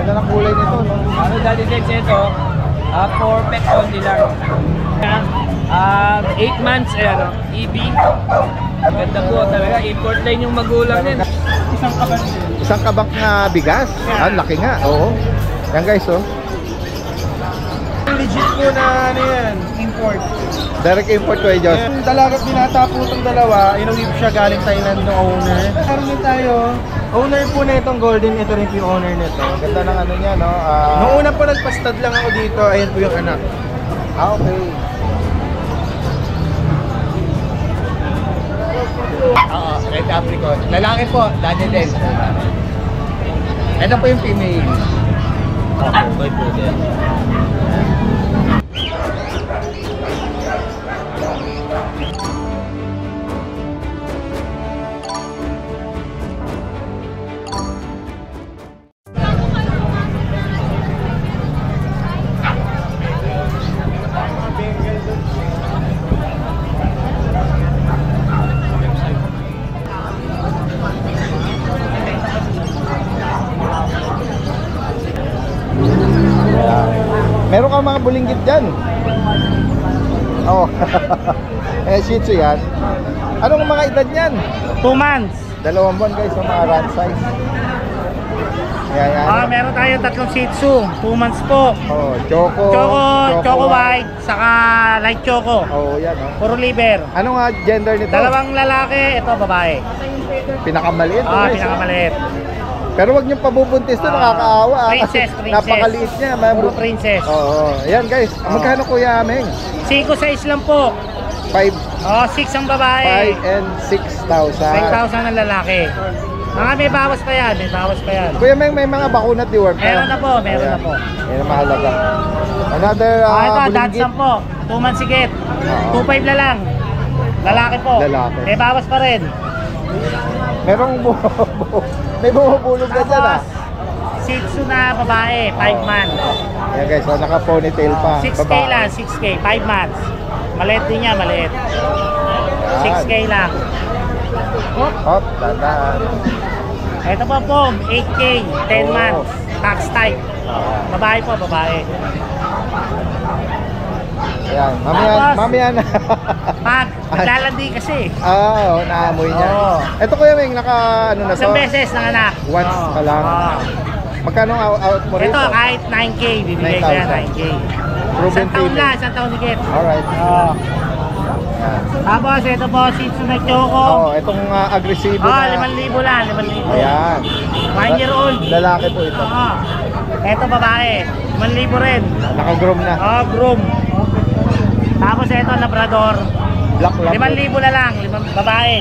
Ganda ng kulay nito, no? Ano dati din ito, for pet only lang. 8 months, ano, EB. Ganda po talaga, import line yung magulang din. Isang kabak na bigas? Ah, laki nga, oo. Yan guys, oh. Legit po na ano yan, import. Direct import ko, Diyos. Yung dalagat binata po itong dalawa, inawip siya galing Thailand ng owner. Karoon din tayo, owner po na itong golden, ito rin po yung owner nito. Ganda ng ano niya, no? Noong una po nagpastad lang ako dito, ayan po yung anak. Ah, okay. Oo, red apricot. Lalaki po, dati din. Ito po yung female. Okay, boy po din. Meron kang mga bulinggit dyan. Oh. Eh, Shih Tzu yan. Anong mga edad yan? 2 months. 2 buwan guys, yung mga run size. Yan, yan. Meron tayo 3 Shih Tzu. 2 months po. Oh, Choco. Choco white, saka light choco. Oh, yan, oh. Puro liver. Ano nga gender nito? 2 lalaki, ito babae. Pinakamaliit. Guys, Pinakamaliit. Pero wag niyong pabubuntis to, nakakaawa. Princess. Napakaliit niya. Puro princess. Oo. Ayan guys. Magkano Kuya Ameng? 5-6 lang po. 5 6 ang babae. and 6,000. 5,000 ang lalaki. May bawas pa yan. Kuya Ameng, may mga bakuna at deworm. Meron na po. Yan ang mahalaga. Another Ito, bulinggit. Dachshund po. 2 months sigit. 2,500 na lang. Lalaki po. Lalaki. May bawas pa rin. Merong may bumubulog na dyan, ah. Shih Tzu na babae, 5 months. Ayan guys, so naka-ponytail pa. 6K Babae. lang, 6K, 5 months. Maliit din niya, maliit. 6K lang. Hop, dadaan. Ito po po, 8K, 10 months. Tax type. Babae po, babae. Ayan, Tapos, mamaya na. Naglalandi kasi. Oo, naamoy niya. Oo. Ito Kuya Meng, ano na to? Isang beses ng anak. Once pa lang. Magkano out mo rito? Ito, kahit 9K, bibigay ko yan 9K. Proven Isang taon female. lang, isang taon higit. Alright. Ayan. Tapos, ito po, Shih Tzu na choco. Itong agresibo na. 5,000 lang, 5,000. Ayan. 1 year old. Lalaki po ito. Ito babae, 5,000 rin. Naka-groom na. Groom. Tapos ito, Labrador. Black lab. 5,000 na lang, babae.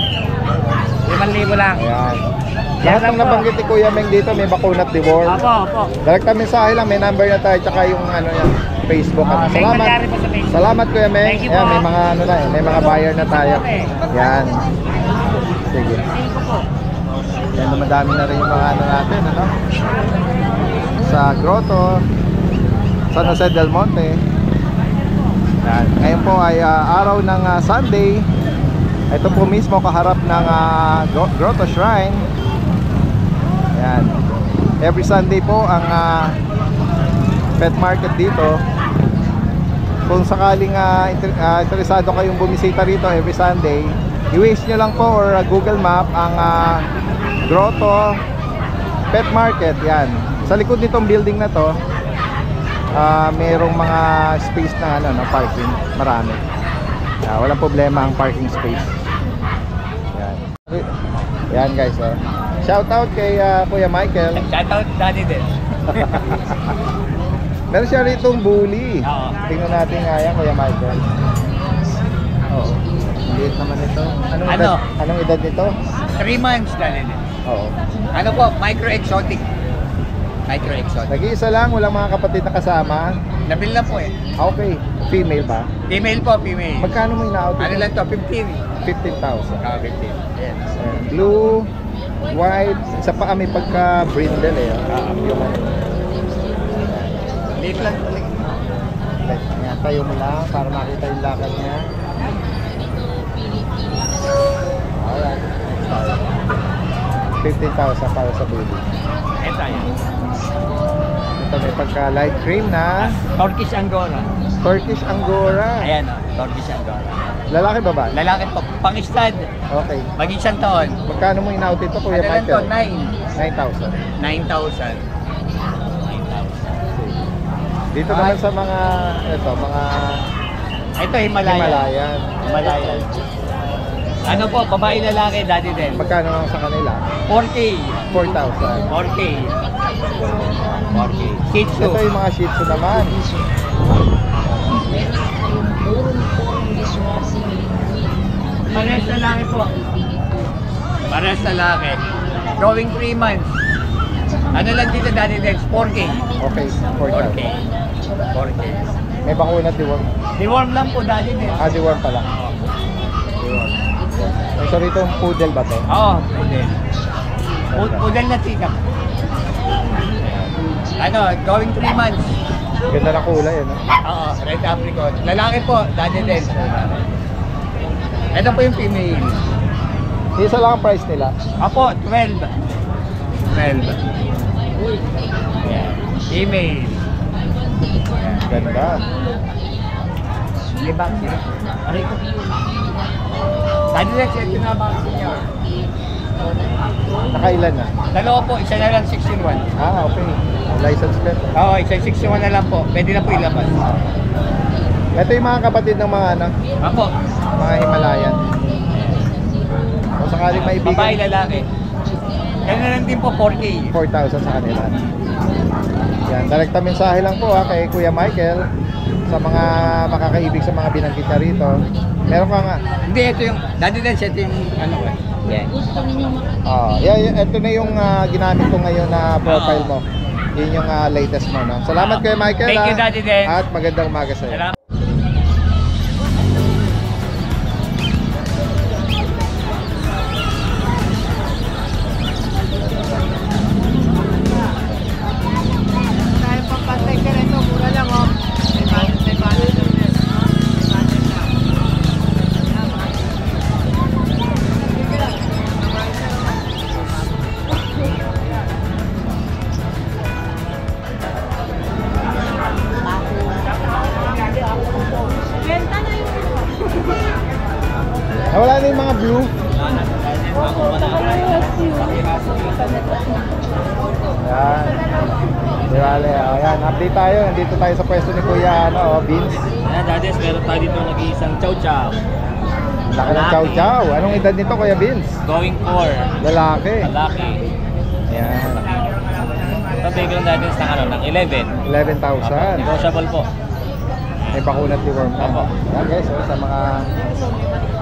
5,000 lang. Ayan. Yan Lahat lang ng po. nabanggit ni Kuya Meng dito may bakuna at deworm. Opo. Direct mensahe lang, may number na tayo tsaka yung ano yan, Facebook. May mangyari po sa Facebook. Salamat Kuya Meng. Thank you Ayan, po. may mga ano na, may mga buyer na tayo. Yan. Sige. Yan, dumadami na rin yung mga ano natin, ano? Sa Grotto, San Jose del Monte. Yan. Ngayon po ay araw ng Sunday. Ito po mismo kaharap ng Grotto Shrine. Yan. Every Sunday po ang pet market dito. Kung sakaling interesado kayong bumisita rito every Sunday, i-waste nyo lang po or Google Map ang Grotto Pet Market. Yan. Sa likod nitong building na to, mayroong mga space na parking. Marami. Walang problema ang parking space. Yan. Yan guys. Shout out kay Kuya Michael. Shout out Daddy din. Meron siya ritong bully. Oo. Tingnan natin nga yan, Kuya Michael. Oo. Liit naman ito. Anong edad nito? 3 months Daddy din. Oo. Ano po, micro-exotic. Micro-exotic. Nag-iisa lang, walang mga kapatid na kasama. Nabil na po eh. Okay. Female ba? Female po, female. Magkano mo ina-out? Ano lang to, 15. 15,000. 15. Yes. Blue, white, sa paa may pagka-brindle eh. Yung Liit lang. Yan, tayo mo lang para makita yung lakad niya. Alright. 15,000 para sa bully. Ito yan. Ito may pagka light cream na Turkish Angora. Turkish Angora. Ayan o, Turkish Angora. Lalaki ba ba? Lalaki po, pang-stud. Okay. Mag-isang taon. Magkano mo in-out ito, Kuya Ano lang to? Michael? 9,000. 9,000. Dito naman sa mga, ito, mga Ito, Himalayan. Himalayan. Himalayan. Ano po, babae lalaki, dati din. Magkano ang sa kanila? 4K. 4,000. 4K. 4K. Shih Tzu. Ito yung mga Shih Tzu naman. Parehas lalaki po. Parehas lalaki. Going 3 months. Ano lang dito dati din? 4K. Okay, 4K. 4,000. 4K. May bakuna deworm. Deworm lang po dati din. Ah, deworm pala. Deworm. So rito yung poodle ba to? Oo, pudel. Pudel na tikap. Ano, going 3 months. Ganda ng kulay, ano? Oo, red apricot. Lalaki po, dati din. Ito po yung female. Isa lang ang price nila. Apo, 12. 12. Ayan. Female. Ayan. Ganda. Libak sila. Aray ko. Dati din, ito na vaccine niya. Nakailan na? Dalawa po, isa na lang 61. Ah, okay. License plate. Oo, isa 61 na lang po. Pwede na po ilabas. Ito yung mga kapatid ng mga ano, Apo, mga Himalayan. Kung sakaling babae maibigan, lalaki. Yan na lang din po, 4K. 4,000 sa kanila. Yan, direkta mensahe lang po kay Kuya Michael sa mga makakaibig sa mga binanggit na rito. Meron ka nga. Hindi, ito yung, dati din siya ito yung, ano ko eh. Yan. Ito na yung ginamit ko ngayon na profile mo. Yun yung latest mo, no? Salamat Kuya Michael. Thank you, Daddy Den. At magandang umaga sa iyo. Salamat. Tayo pampantay ka rin ito, mura lang oh. May banner lang yan. Nawala na yung mga blue. Yan. Di bale, ayan, update tayo. Nandito tayo sa pwesto ni Kuya Vince. Ayan, dadis, meron tayo dito nag-iisang chow-chow. Laki ng chow chow. Anong edad nito Kuya Vince? Going for Lalaki. lalaki. Yan. Ito bigyan natin ng ano, ng 11. 11,000. Negotiable po. May bakunat ni worm na. Opo. Yan guys, sa mga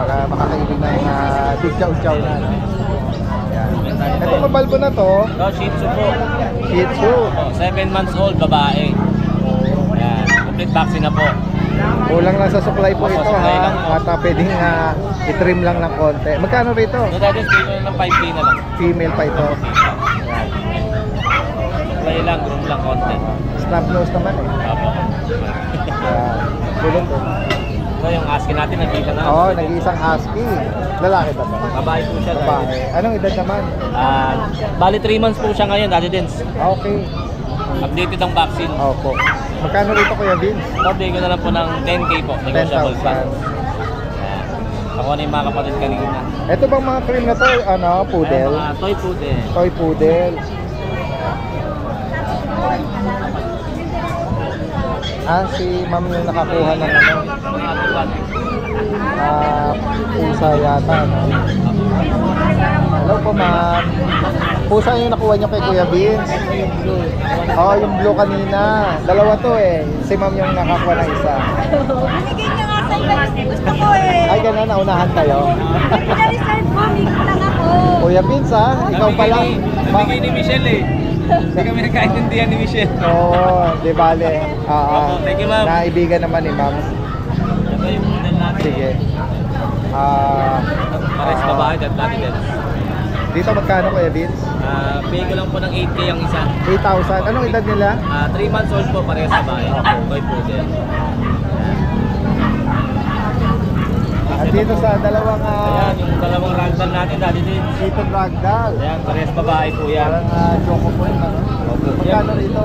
makakaibig na yung big chow chow na. No? Yan. Ito mabalbo na to. Ito, Shih Tzu po. Shih Tzu. 7 months old, babae. Ayan, complete vaccine na po. Kulang lang sa supply po Opo, ito supply ha. lang po. At pwedeng i-trim lang ng konti. Magkano rito? Ito dadis, bigyan ng 5K na lang. Female pa ito. Supply lang, groom lang konti. Snap nose naman eh. Apo. Yan. Kulong to. Ito yung asking natin, nakita na. Oo, nag-iisang husky. Lalaki ba ba? Babae po siya. Babae. Anong edad naman? Bali 3 months po siya ngayon, Daddy Dens. Okay. Updated ang vaccine. Opo. Magkano rito Kuya Vince? Update ko na lang po ng 10K po. Negotiable pa. 10,000. Ayan. Ako na yung mga kapatid kanina. Ito bang mga cream na to, poodle? Ayan, mga toy poodle. Toy poodle. Si ma'am yung nakakuha ng Mga tuwan. pusa yata, no? Hello po ma'am. Pusa yung nakuha niyo kay Kuya Vince? Yung blue kanina. Dalawa to eh. Si ma'am yung nakakuha ng isa. Binigay niya nga sa iba gusto ko eh. Ay, ganun, naunahan kayo. Pina-reserve ko, mingo lang ako. Kuya Vince ikaw pala. Nabigay ni Michelle eh. Hindi kami nagkaintindihan ni Michelle. Oo, di bale. Opo, thank you, ma'am. Naibigan naman ni ma'am. Ito yung poodle natin. Sige. Pares babae, Daddy Dens. Dito magkano Kuya Vince? Pay ko lang po ng 8K ang isa. 8,000. Anong edad nila? 3 months old po, parehas babae. Toy poodle. At dito sa dalawang Ayan, yung dalawang ragdoll natin, Daddy Dens. dito ragdoll. Ayan, parehas babae po yan. Parang choco point, ano? Magkano rito?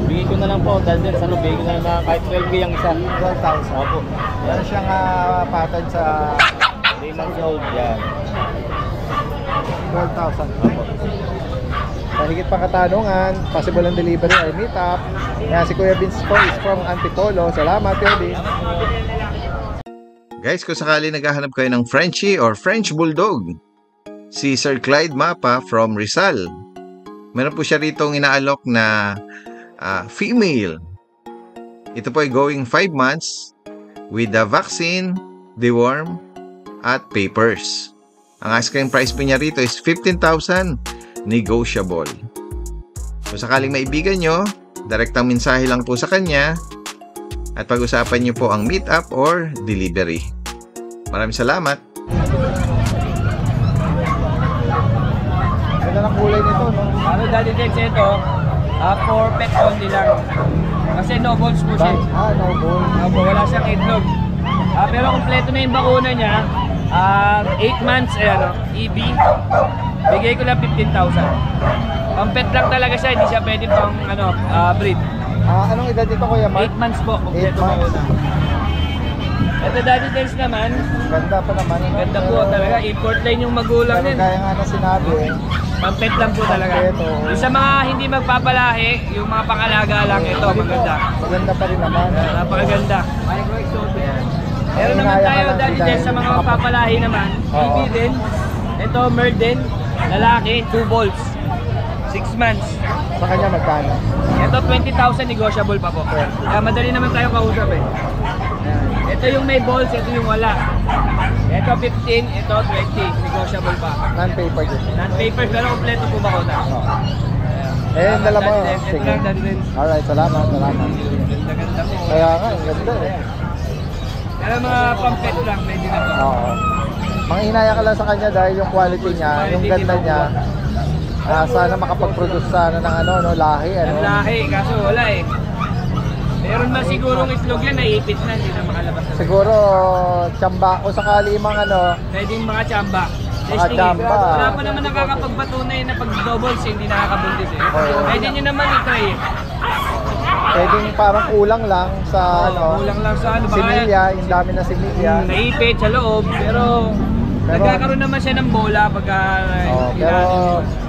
Bigay lang po, dahil din sa Lubig na kahit 12K ang isa. 12,000. Opo. Meron siyang pattern sa 3 months old. yan. 12,000. Opo. Sa higit pang katanungan, possible ang delivery or meet up. Yan, si Kuya Vince po is from Antipolo. Salamat, Kuya Vince. Guys, kung sakali naghahanap kayo ng Frenchie or French Bulldog, si Sir Clyde Mapa from Rizal. Meron po siya rito inaalok na female. Ito po ay going 5 months with the vaccine, deworm, at papers. Ang asking price po niya rito is 15,000, negotiable. Kung sakaling maibigan nyo, direktang mensahe lang po sa kanya at pag-usapan nyo po ang meet up or delivery. Maraming salamat. Ganda ng kulay nito, no? Ano dati din ito, for pet only lang. Kasi no balls po siya. No ball. Opo, wala siyang itlog. Pero kompleto na yung bakuna niya. 8 months, EB. Bigay ko lang 15,000. Pang pet lang talaga siya, hindi siya pwede pang breed. Anong edad nito, Kuya Mark? 8 months po, kompleto 8 months. bakuna. Ito Daddy Dance naman, Ganda pa naman. ganda po talaga. Import line yung magulang Pero din. kaya nga na sinabi, Pang pet lang po talaga. Pang pet, oo. Yung sa mga hindi magpapalahi, yung mga pangalaga lang, ito maganda. maganda pa rin naman. Napakaganda. Meron naman Hinaya ka tayo lang Daddy sila, Dance sa mga magpapalahi naman. Oo. EB din. Ito Merl din. Lalaki, 2 balls. 6 months. Sa kanya magkano? Ito 20,000 negotiable pa po. Kaya madali naman tayo kausap eh. Ito yung may balls, ito yung wala. Ito 15, ito 20, negotiable pa. Non-paper din. Non-paper pero kompleto po ba ko na? Yung dala mo. Ito Sige. lang Daddy Dance. Alright, salamat. Ganda-ganda po. Kaya nga, ang ganda eh. Pero mga pang-pet lang, medyo na to. Oo. Manginaya ka lang sa kanya dahil yung quality niya, yung ganda niya. Sana makapag-produce sana ng lahi. Ang lahi, kaso wala eh. Meron ba sigurong itlog yan, naiipit na, hindi na makalabas na. Siguro, tsamba. Kung sakali mga Pwedeng mga tsamba. Mga Testing tsamba. eh. Wala pa naman nakakapagpatunay na pag doubles, hindi nakakabundis eh. Pwede nyo naman i-try eh. pwedeng parang kulang lang sa Kulang lang sa ano. baka similya, yung dami na similya. naipit sa loob, pero nagkakaroon naman siya ng bola pagka Pero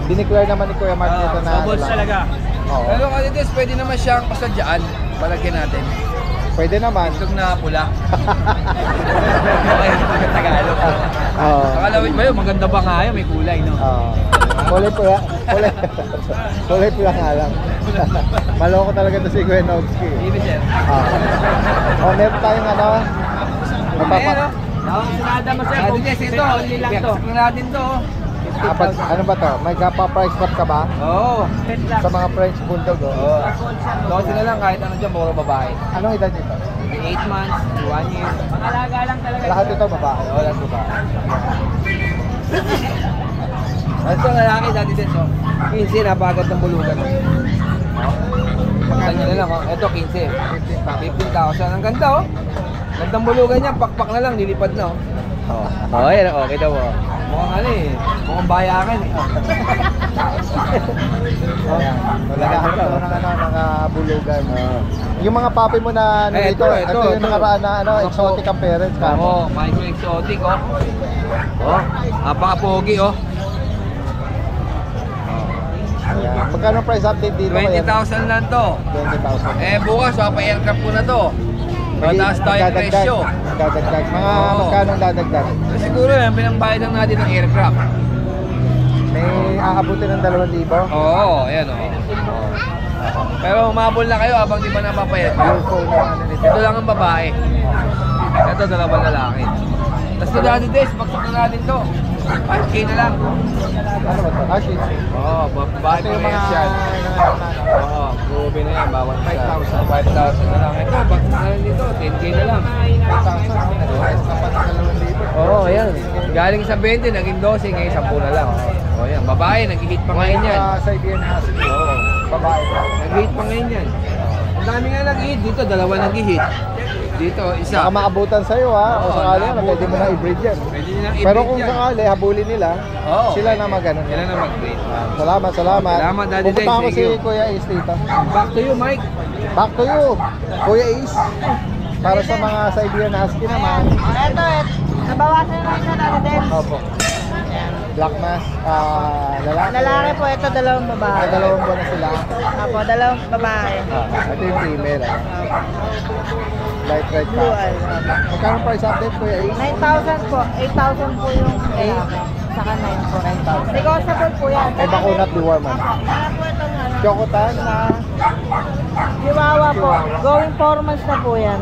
dineclare naman ni Kuya Mark nito na doubles lang. talaga. Oo. Pero Kadides, pwede naman siyang pasadyaan. Palagyan natin. Pwede naman. Itlog na pula. Okay, Tagalog. Oo. Nakalawit ba yun? Maganda ba nga yun? May kulay, no? Kulay pula. Kulay pula nga lang. Maloko talaga to si Kuya Nowski. Hindi, sir. Meron tayong Sinada mo sir, Kadides, ito. only lang to. Saksak natin to. ano ba to? May price drop ka ba? Oo. Pet lang. Sa mga French Bulldog, Oo. Dosi na lang kahit ano dyan, puro babae. Anong edad nito? 8 months, 1 year. Pangalaga lang talaga. Lahat ito babae. Oo, lang ba? Ito ang lalaki dati din, so. 15, napagad ng bulugan. Pagkanya na lang, oh. Ito, 15. 15,000. Ang ganda, oh. Gandang bulugan niya, pakpak na lang, nilipad na, oh. Oh, yan, oh, kita mo. Mukhang ano eh, mukhang bayakan eh. Naghahanap ko ng bulugan. Yung mga papi mo na Ito, ito yung nakaraan na exotic ang parents ka. Oo, micro exotic, oh. Oh, napaka-pogi, oh. Ayan. Magkano price update dito? 20,000 lang to. 20,000. Bukas, pa-aircraft ko na to. Mataas tayo yung presyo. Dadagdag. Mga Oo. magkano dadagdag? Siguro yan, pinambayad lang natin ng aircraft. May aabutin ng 2,000. Oo, ayan, oh. Pero humabol na kayo habang di pa napapayad. Yung phone na nito. Ito lang ang babae. Ito, dalawang lalaki. Tapos ito dati days, baksak na natin to. 5K na lang. Ano ba ito? Shih Tzu. Oo, babae Ito pa yung rin mga yan. Oo, grobe na yan, bawat 5,000. 5,000 na lang. Ito, baksak na lang dito, 10K na lang. 5,000. Price na pa ng 2,000. Oo, ayan. Galing sa 20, naging 12, ngayon 10 na lang. Oo, ayan. Babae, nag-hit pa ngayon yan. Siberian Husky. Oo. Babae pa. Nag-hit pa ngayon yan. Ang dami nga nag-hit dito, dalawa nag-hit. Dito, Baka isa. maabutan sa'yo ha. O Oo, sakali na, naabutan. pwede mo na i-breed yan. Pwede nyo nang Pero i-breed kung yan. sakali, habulin nila, Oo. sila na mag-ano. Sila na mag-breed. Salamat. Salamat, Daddy Pupunta Dave. ako Thank si you. Kuya Ace dito. Back to you, Mike. Back to you, Kuya Ace. Para sa mga Siberian Husky naman. Ito. Nabawasan naman siya natin din. Opo. Black Mass, lalaki. Lalaki po, ito dalawang babae. May 2 buwan na sila. Apo, dalawang babae. Ito yung female. Light red Blue cap. eye. Magkano price update, Kuya Ace? 9,000 po. 8,000 po yung lalaki. Saka 9 po. 9,000. Negotiable po yan. May bakunat deworm man. Para po itong ano. Chocotan na Chihuahua po. Going 4 months na po yan.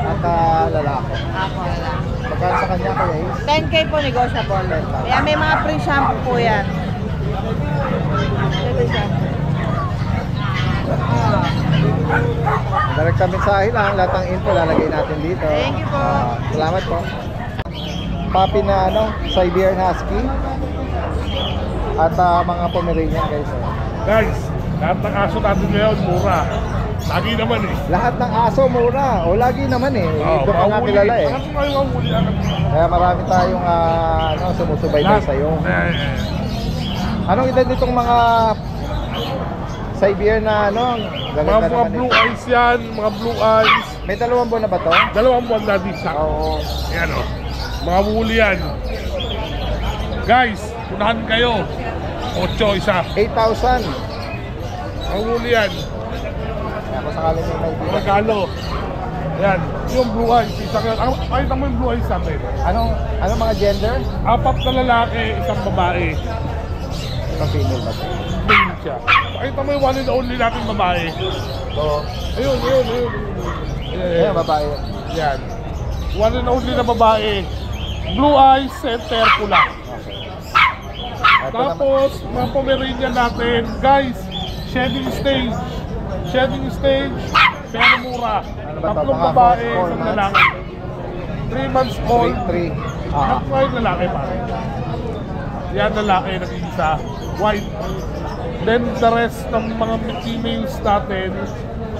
at lalaki. Apo. Magkano sa kanya, Kuya Ace? 10K po negotiable. Kaya may mga free shampoo po yan. Free shampoo. Direct mensahe lang, lahat ng info lalagay natin dito. Thank you po. Salamat po. Papi na Siberian Husky at mga Pomeranian guys. Guys, lahat ng aso natin ngayon, mura. Lagi naman eh. Lahat ng aso mura. O lagi naman eh. Ito pa nga mahuli. kilala eh. Lahat ng mahuli agad. Kaya marami tayong sumusubaybay Lahat. sa'yo. Eh, Anong edad nitong mga Siberian na mga blue eyes yan, mga blue eyes. May 2 buwan na ba to? 2 buwan na din sa. Oo. Yan o. Mga huli yan. Guys, unahan kayo. 8 isa. 8,000. Mga huli yan. Kaya kung sakali may kaibigan. Regalo. Yan. Yung blue eyes. Isang yan. Pakita mo yung blue eyes natin. Anong mga gender? 4 na lalaki, 1 babae. Itong female ba to? Male siya. Pakita mo yung one and only natin babae. Oo. Ayun. Ayan, babae. Yan. One and only na babae. Blue eyes, center, pula. Ito naman. Tapos, mga Pomeranian natin, guys, shedding stage. Shedding stage, pero mura. Ano ba to? 3 Mga babae, 4 1 months? lalaki. 3 months old. 3. White lalaki pa. Yan lalaki, nag-isa. White. Then the rest ng mga females natin,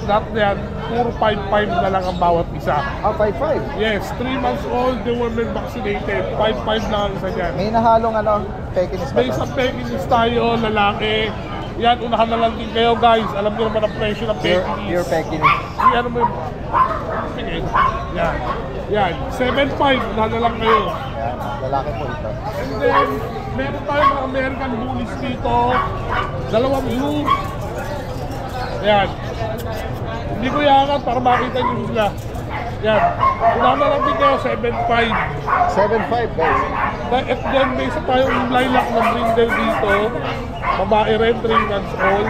lahat yan, puro 5-5 na lang ang bawat isa. 5'5". Yes, 3 months old, they were men vaccinated. 5-5 lang ang isa dyan. May nahalong Pekinese ba May to? isang Pekinese tayo, lalaki. Yan, unahan na lang din kayo guys. Alam niyo naman ang presyo ng Pekinese. Pure Pekinese. Yan mo yung... Sige. Yan. Yan. 7.5. Unahan na lang kayo. Yan, lalaki po ito. And then, meron tayong mga American Bullies dito. 2 blue. Yan. Hindi ko yakan para makita nyo sila. Yan. Unahan na lang din kayo, 7.5. 7'5", guys. At then, may isa tayong lilac na brindle dito. Babae rin, 3 months old.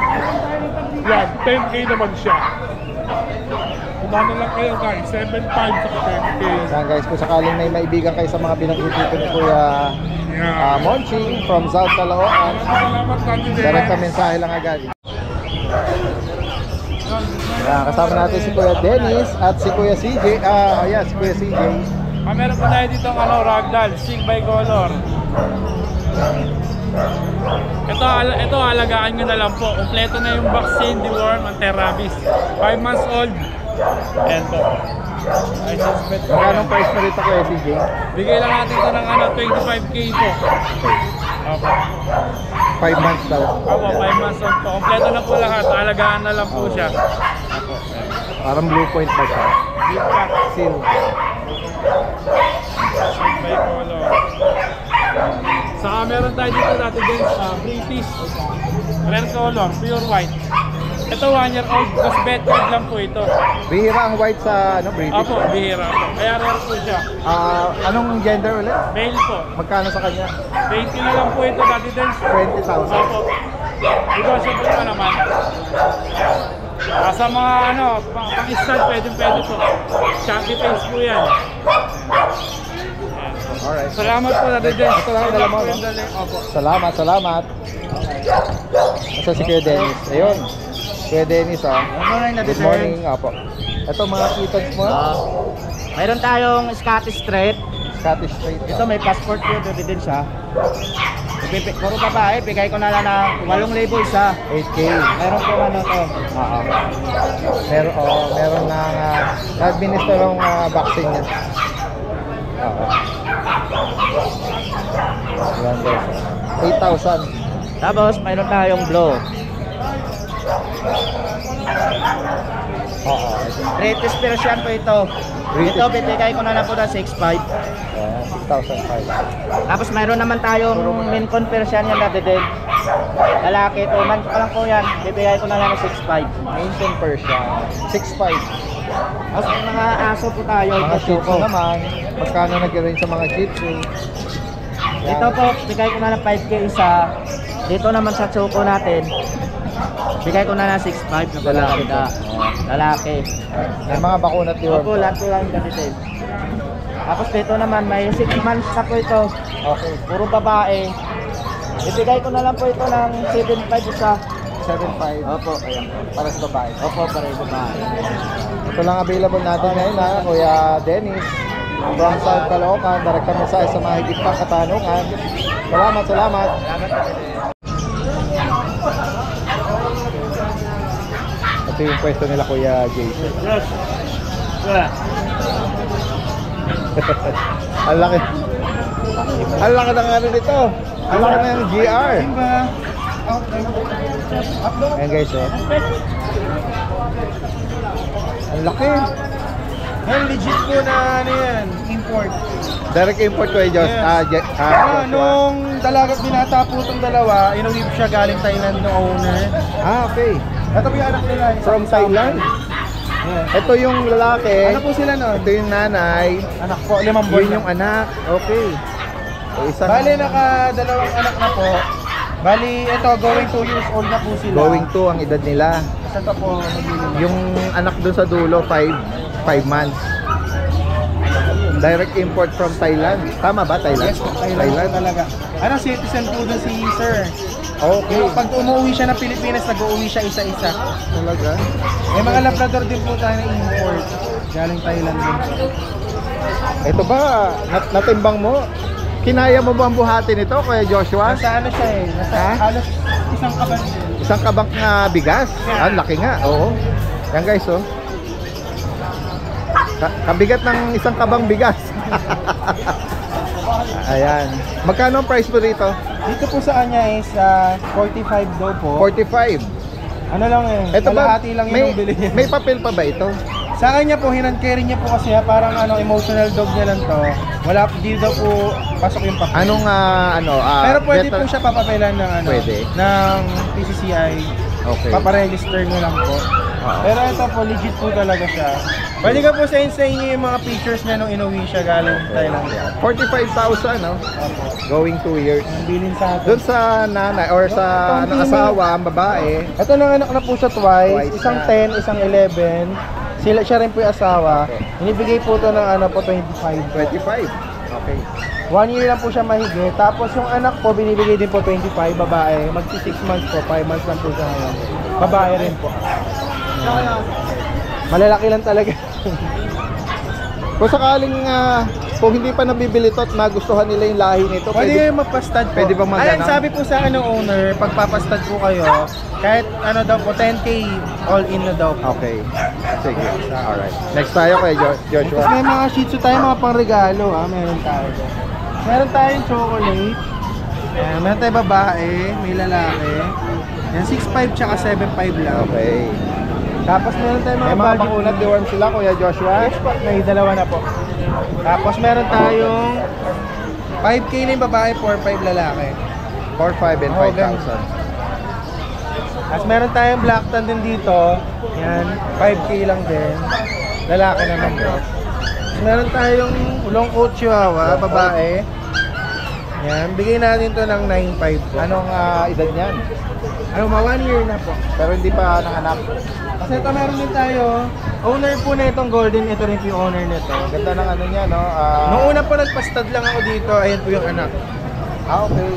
Yan, 10K naman siya. Kumana lang kayo guys, 7.5 sa 10K. Yan guys, kung sakaling may maibigan kayo sa mga binanggit dito ni Kuya Monching from South Caloocan, Salamat natin din. direct ka mensahe lang agad. Yan, kasama natin si Kuya Dennis at si Kuya CJ. Si Kuya CJ. Meron pa tayo dito ang ragdoll, sig by color. Ito alagaan nyo na lang po. Kompleto na yung vaccine, deworm, anti-rabies. 5 months old. Ayan po. I suspect. Magkano price mo rito Kuya CJ? Bigay lang natin ito ng 25K po. Opo. 5 months daw. Opo, 5 months old po. Kompleto na po lahat. Alagaan na lang po siya. Parang blue point ba siya? Deep cut. Seal. Sig by color. Saka meron tayo dito dati din British. Rare color, pure white. Ito 1 year old, tapos bed card lang po ito. Bihira ang white sa British. Opo, bihira po. Kaya rare po siya. Anong gender ulit? Male po. Magkano sa kanya? 20 na lang po ito dati din. 20,000. Opo. Negotiable pa naman. Sa mga pang-stud, pwede po. Chunky face po yan. Alright. Salamat po dati din. Ito lang ang dala mo, no? Opo. Salamat. Asa si Kuya Dennis? Ayun. Kuya Dennis, Good morning, apo. Ito mga kittens mo. Mayroon tayong Scottish Straight. Scottish Straight. Ito may passport po, pwede din siya. Ito puro babae, bigay ko na lang na 8,000 isa. 8K. Meron po ano to. Oo. Meron na na-administer ng vaccine niya. Oo. Yan guys. 8,000. Tapos mayroon tayong blow. Oo. British Persian po ito. British. Ito bibigay ko na lang po na 6,500. Yan, 6,500. Tapos mayroon naman tayong Mincon Persian yan dati din. Lalaki, 2 months pa lang po yan. Bibigay ko na lang ng 6,500. Maintain Persian. 6,500. Tapos may mga aso po tayo. Mga ito Shih Tzu po. naman. Magkano nag-range sa mga Shih Tzu? Yan. Ito po, bigay ko na lang 5K isa. Dito naman sa Choco natin, bigay ko na lang 6,500 na Lalaki lalaki. Lalaki. May mga bakuna at Opo, lahat po lang yung detail. Tapos dito naman, may 6 months na po ito. Okay. Puro babae. Ibigay ko na lang po ito ng 7,500 isa. 7,500. Opo, ayan po. Para sa babae. Opo, para yung babae. Ito lang available natin ngayon ha, Kuya Dennis. From South Caloocan, direct mensahe sa mga higit pang katanungan. Salamat, salamat. Ito yung pwesto nila Kuya Jason. Ang laki. Ang laki ng ano nito. Ang laki ng GR. Ayan guys, oh. Ang laki. Yan, legit po na ano yan, import. Direct import ko Josh. Yes. Nung dalagat binata po itong dalawa, inuwib siya galing Thailand ng owner. Okay. Ito po yung anak nila. From Thailand. Yes. Ito yung lalaki. Ano po sila nun? Ito yung nanay. Anak po, 5 buwan. Yun yung anak. Okay. Isang Bali, naka-2 anak na po. Bali, ito, going 2 years old na po sila. going to ang edad nila. Ito po, naglilinis. Yung anak doon sa dulo, 5 months. Direct import from Thailand. Tama ba, Thailand? Yes, Thailand talaga. Ano, citizen po doon si sir. Okay. Yung pag umuwi siya ng Pilipinas, nag-uwi siya isa-isa. Talaga? May mga labrador din po tayo na import. Galing Thailand din. Ito ba, natimbang mo? Kinaya mo ba ang buhatin ito, Kuya Joshua? Nasa ano siya eh, nasa Ha? halos isang kaban din. Isang kabak na bigas? Ah, laki nga, oo. Yan guys, oh. Kabigat ng isang kabang bigas. Ayan. Magkano ang price po dito? Dito po sa kanya is 45 daw po. 45. Ano lang eh, Ito ba, kalahati lang yung bili niya. may papel pa ba ito? Sa kanya po, hinand-carry niya po kasi parang ano, emotional dog niya lang to. Wala, di daw po pasok yung papel. Anong, Pero pwede veteran- po siya papapelan ng ano, Pwede. ng PCCI. Okay. Paparegister niyo lang po. Oo. Pero ito po, legit po talaga siya. Pwede ka po sa inyo yung mga pictures niya nung inuwi siya galing Thailand. 45,000, no? Going 2 years. Ang bilin sa atin. Doon sa nanay or sa asawa, ang babae, Ito nang anak na po siya twice, Twice isang na. 10, isang 11. Siya rin po yung asawa. Inibigay po ito ng ano po 25. 25. Okay. 1 year lang po siya mahigit. Tapos yung anak po binibigay din po 25, babae. Magsi 6 months po, 5 months lang po siya ngayon. Babae rin po. Malalaki lang talaga. Kung sakaling kung hindi pa nabibili to at nagustuhan nila yung lahi nito, Pwede kayo magpastad po. pwede bang magana? Ayan, sabi po sa akin ng owner, pagpapastad po kayo, kahit ano daw po, 10K all in na daw po. Okay. Sige. Alright. Next tayo kay Joshua. Tapos may mga Shih Tzu tayo, mga pangregalo meron tayo. Meron tayong chocolate. Ayan, meron tayong babae, may lalaki. Ayan, 6'5 tsaka 7'5 lang. Okay. Tapos meron tayong May mga mga budget. bakunat deworm sila, Kuya Joshua. Yes po, may dalawa na po. Tapos meron tayong 5K na yung babae, 4'5 lalaki. 4,500 and Oh, 5,000. Tapos meron tayong black tan din dito. Yan, 5K lang din. Lalaki naman po. Tapos meron tayong long coat chihuahua, babae. Yan, bigay natin to ng 9.5 po. Anong edad niyan? Ano, 1 year na po. Pero hindi pa nanganak. Kasi ito meron din tayo. Owner po na itong golden, ito rin po yung owner nito. Ganda ng ano niya, no? Nung una po nagpastad lang ako dito, ayan po yung anak. Okay.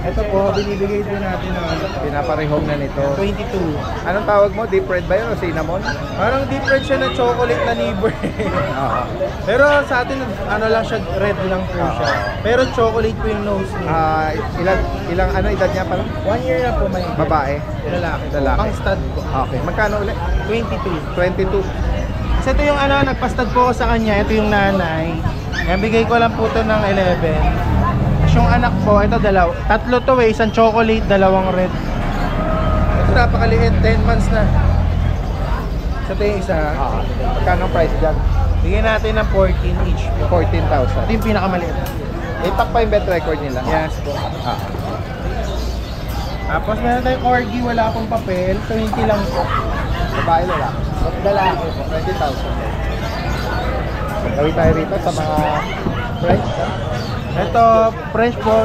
Ito po, binibigay din natin ng ano, Pinaparehong na nito. 22. Anong tawag mo? Deep red ba yun o cinnamon? Parang deep red siya na chocolate na liver. Oo. Pero sa atin, ano lang siya, red lang po siya. Pero chocolate po yung nose niya. Ilang ano edad niya pala? 1 year na po may Babae? lalaki. Lalaki. Pang stud po. Okay. Magkano ulit? 22. 22. Kasi ito yung ano, nagpastad po ako sa kanya. Ito yung nanay. Kaya bigay ko lang po ito ng 11. Tapos yung anak po, ito tatlo to eh. Isang chocolate, dalawang red. Ito napakaliit, 10 months na. So ito yung isa. Magkano price dyan? Bigyan natin ng 14 each po. 14,000. Ito yung pinakamaliit. Itak pa yung bet record nila. Yes po. Tapos meron tayong corgi, wala akong papel. 20 lang po. Babae lalaki. Lalaki po. 20,000. Gawin tayo rito sa mga French. Ito, French po,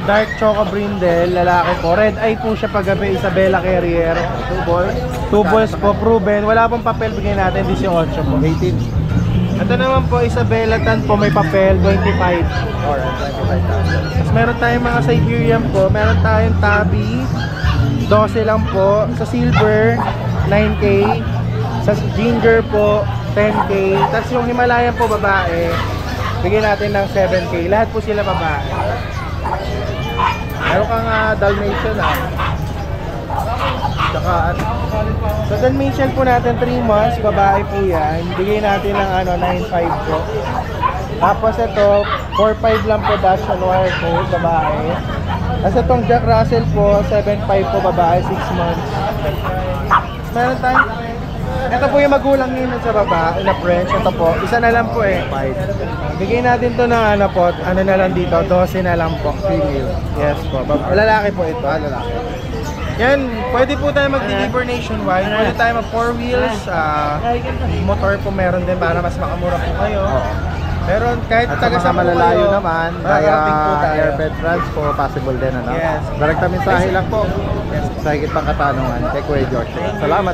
dark choco brindle, lalaki po. Red eye po siya paggabi, Isabella Carrier. 2 balls. 2 balls po, proven. Wala pong papel, bigyan natin 18 po. 18. Ito naman po, Isabella Tan po, may papel, 25. Alright, 25,000. Tapos meron tayong mga Siberian po, meron tayong Tabby, 12 lang po. Sa Silver, 9K. Sa Ginger po, 10K. Tapos yung Himalayan po, babae, bigyan natin ng 7K. Lahat po sila babae. Meron kang Dalmatian Tsaka So Dalmatian po natin 3 months, babae po yan. Bigay natin ng 9.5 po. Tapos ito, 4.5 lang po Dutch Noir po, babae. Tapos itong Jack Russell po, 7.5 po babae, 6 months. Meron tayong, ito po yung magulang nila sa babae na French. Ito po, isa na lang po eh. 5. Bigay natin to ng ano na lang dito, 12 na lang po. Yes po, lalaki po ito. lalaki. Yan, pwede po tayo mag-deliver nationwide. Pwede tayo mag 4 wheels, motor po meron din para mas makamura po kayo. Pero kahit At sa taga mga sa malalayo naman, makakarating po kaya tayo. airbed transpo, possible din ano? Yes. Direkta mensahe lang po. Sa higit pang katanungan kay Kuya George. Salamat.